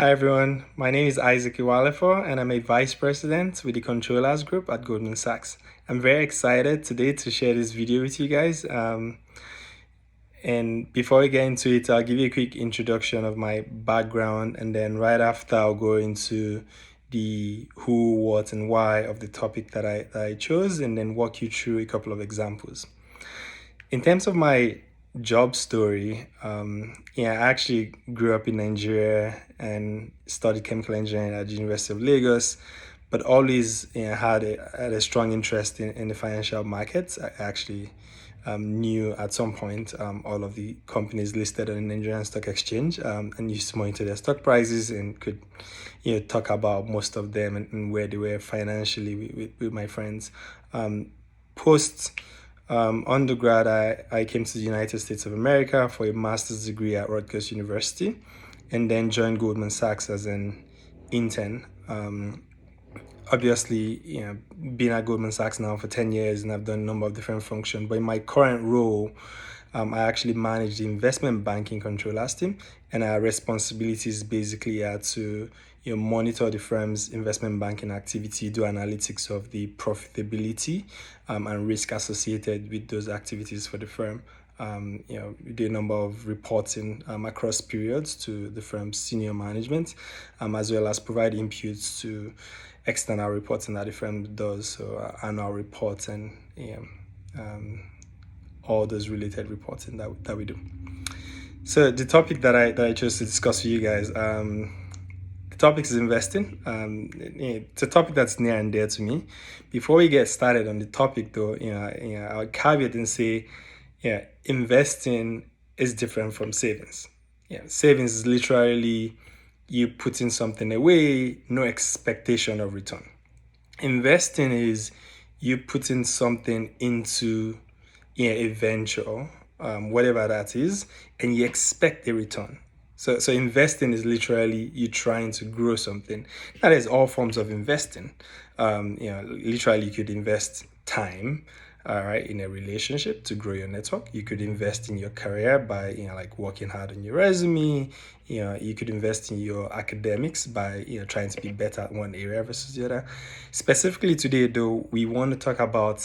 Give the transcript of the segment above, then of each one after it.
Hi everyone, my name is Ewaleifoh and I'm a Vice President with the Controllers Group at Goldman Sachs. I'm very excited today to share this video with you guys. And before we get into it, I'll give you a quick introduction of my background, and then right after I'll go into the who, what, and why of the topic that I chose, and then walk you through a couple of examples. In terms of my job story, I actually grew up in Nigeria and studied chemical engineering at the University of Lagos, but always had a strong interest in the financial markets. I actually knew at some point all of the companies listed on the Nigerian Stock Exchange, and used to monitor their stock prices and could talk about most of them and where they were financially with my friends. Post undergrad, I came to the United States of America for a master's degree at Rutgers University, and then joined Goldman Sachs as an intern. Obviously, been at Goldman Sachs now for 10 years, and I've done a number of different functions. But in my current role, I actually manage the investment banking controllers team, and our responsibilities basically are to monitor the firm's investment banking activity, do analytics of the profitability and risk associated with those activities for the firm. We do a number of reporting across periods to the firm's senior management, as well as provide inputs to external reporting that the firm does, so annual reports and all those related reporting that we do. So the topic that I chose to discuss with you guys, the topic is investing. It's a topic that's near and dear to me. Before we get started on the topic, though, I'll caveat and say, investing is different from savings. Savings is literally you putting something away, no expectation of return. Investing is you putting something into a venture, whatever that is, and you expect a return. So investing is literally you trying to grow something. That is all forms of investing. Literally you could invest time, all right, in a relationship to grow your network. You could invest in your career by like working hard on your resume. You could invest in your academics by trying to be better at one area versus the other. Specifically today, though, we want to talk about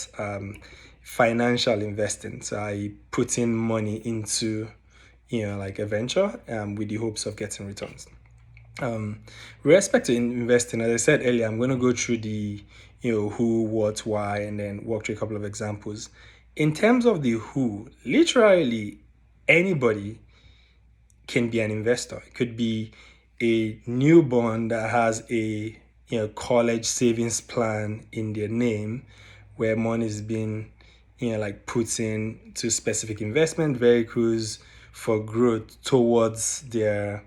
financial investing. So I put in money into like a venture with the hopes of getting returns. With respect to investing, as I said earlier, I'm going to go through the who, what, why, and then walk through a couple of examples. In terms of the who, literally anybody can be an investor. It could be a newborn that has a college savings plan in their name, where money is being like put in to specific investment vehicles for growth towards their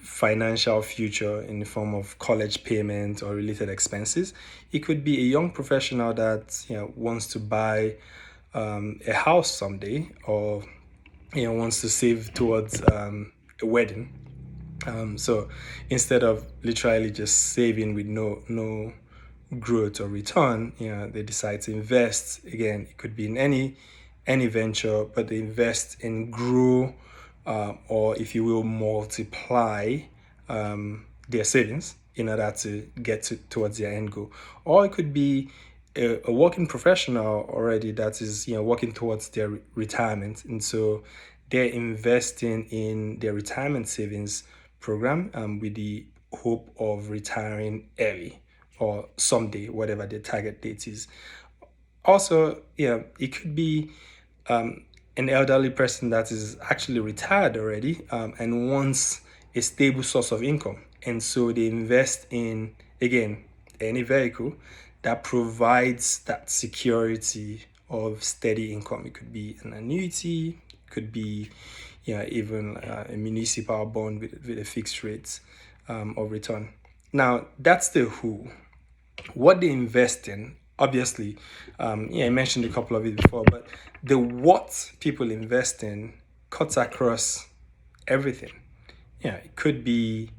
financial future in the form of college payment or related expenses. It could be a young professional that wants to buy a house someday, or wants to save towards a wedding. So instead of literally just saving with no growth or return, they decide to invest. Again, it could be in any venture, but they invest and grow, or if you will, multiply their savings in order to get towards their end goal. Or it could be a working professional already that is working towards their retirement, and so they're investing in their retirement savings program with the hope of retiring early or someday, whatever their target date is. Also, it could be an elderly person that is actually retired already, and wants a stable source of income. And so they invest in, again, any vehicle that provides that security of steady income. It could be an annuity, it could be even a municipal bond with a fixed rate of return. Now, that's the who. What they invest in, obviously, I mentioned a couple of it before, but the what people invest in cuts across everything. It could be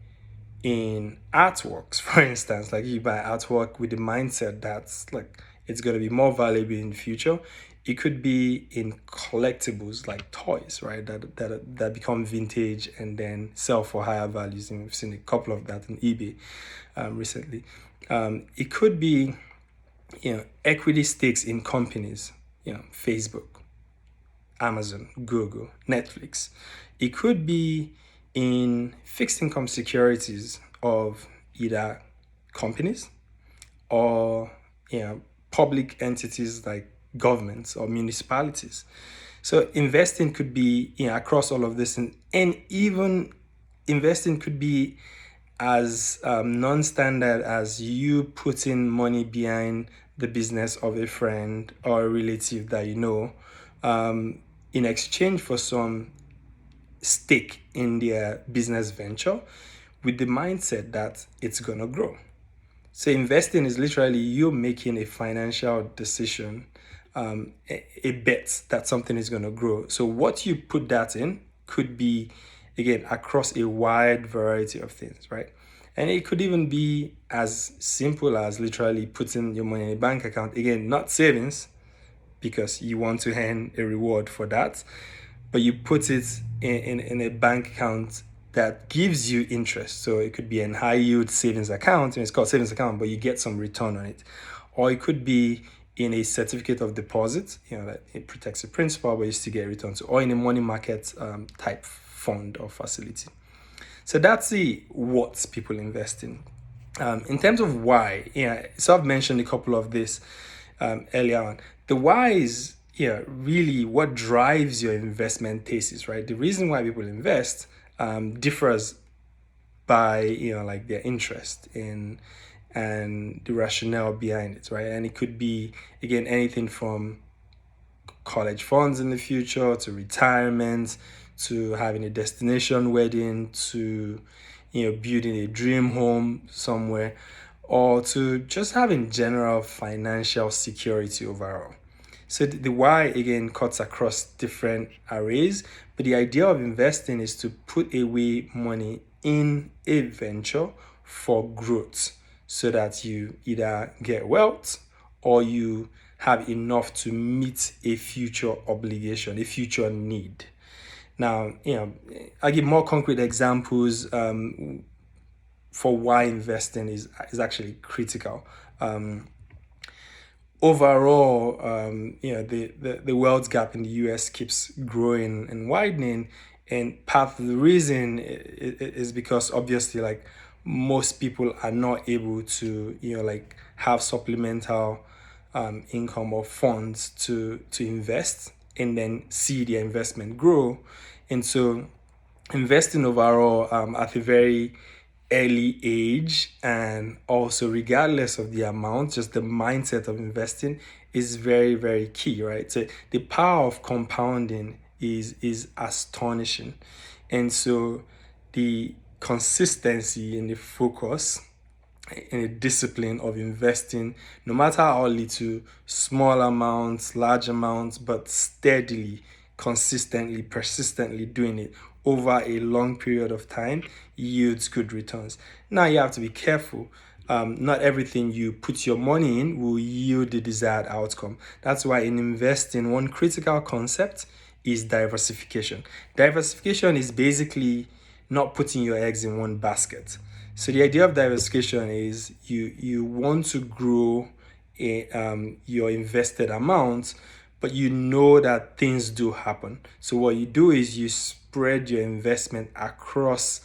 in artworks, for instance. Like you buy artwork with the mindset that's like it's going to be more valuable in the future. It could be in collectibles like toys, right? That become vintage and then sell for higher values. And we've seen a couple of that on eBay recently. It could be, equity stakes in companies, Facebook, Amazon, Google, Netflix. It could be in fixed income securities of either companies or, public entities like governments or municipalities. So investing could be, across all of this, and even investing could be as non-standard as you putting money behind the business of a friend or a relative that you know, in exchange for some stake in their business venture, with the mindset that it's gonna grow. So investing is literally you making a financial decision, a bet that something is going to grow. So what you put that in could be, again, across a wide variety of things, right? And it could even be as simple as literally putting your money in a bank account. Again, not savings, because you want to earn a reward for that, but you put it in a bank account that gives you interest. So it could be an high yield savings account, and it's called savings account, but you get some return on it. Or it could be in a certificate of deposit, that it protects the principal, but you still get returns. Or in a money market type fund or facility. So that's the what people invest in. In terms of why, so I've mentioned a couple of this earlier on. The why is really what drives your investment thesis, right? The reason why people invest differs by like their interest in and the rationale behind it, right? And it could be, again, anything from college funds in the future to retirement to having a destination wedding to building a dream home somewhere, or to just having general financial security overall. So the why, again, cuts across different arrays, but the idea of investing is to put away money in a venture for growth so that you either get wealth or you have enough to meet a future obligation, a future need. Now, I'll give more concrete examples for why investing is actually critical. Overall, the wealth gap in the US keeps growing and widening, and part of the reason is because obviously, like, most people are not able to like have supplemental income or funds to invest and then see their investment grow. And so investing overall at a very early age, and also regardless of the amount, just the mindset of investing is very, very key, right? So the power of compounding is astonishing. And so the consistency and the focus and a discipline of investing, no matter how little, small amounts, large amounts, but steadily, consistently, persistently doing it over a long period of time yields good returns. Now you have to be careful. Not everything you put your money in will yield the desired outcome. That's why in investing, one critical concept is diversification. Diversification is basically not putting your eggs in one basket. So the idea of diversification is you want to grow your invested amount, but you know that things do happen. So what you do is you spread your investment across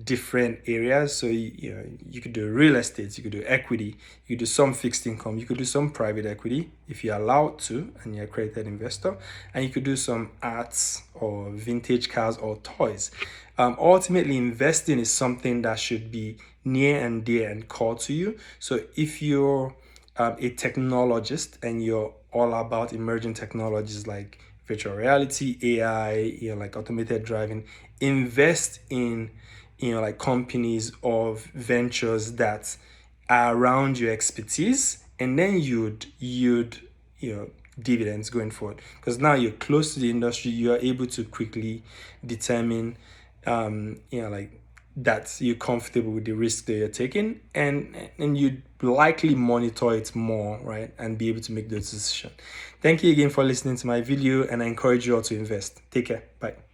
different areas. So you could do real estate, you could do equity, you could do some fixed income, you could do some private equity if you're allowed to and you're a accredited investor, and you could do some arts or vintage cars or toys. Ultimately, investing is something that should be near and dear and core to you. So if you're a technologist and you're all about emerging technologies like virtual reality, AI, like automated driving, invest in like companies of ventures that are around your expertise, and then you'd dividends going forward, because now you're close to the industry. You are able to quickly determine like that you're comfortable with the risk that you're taking, and you'd likely monitor it more, right, and be able to make those decisions. Thank you again for listening to my video, and I encourage you all to invest. Take care. Bye.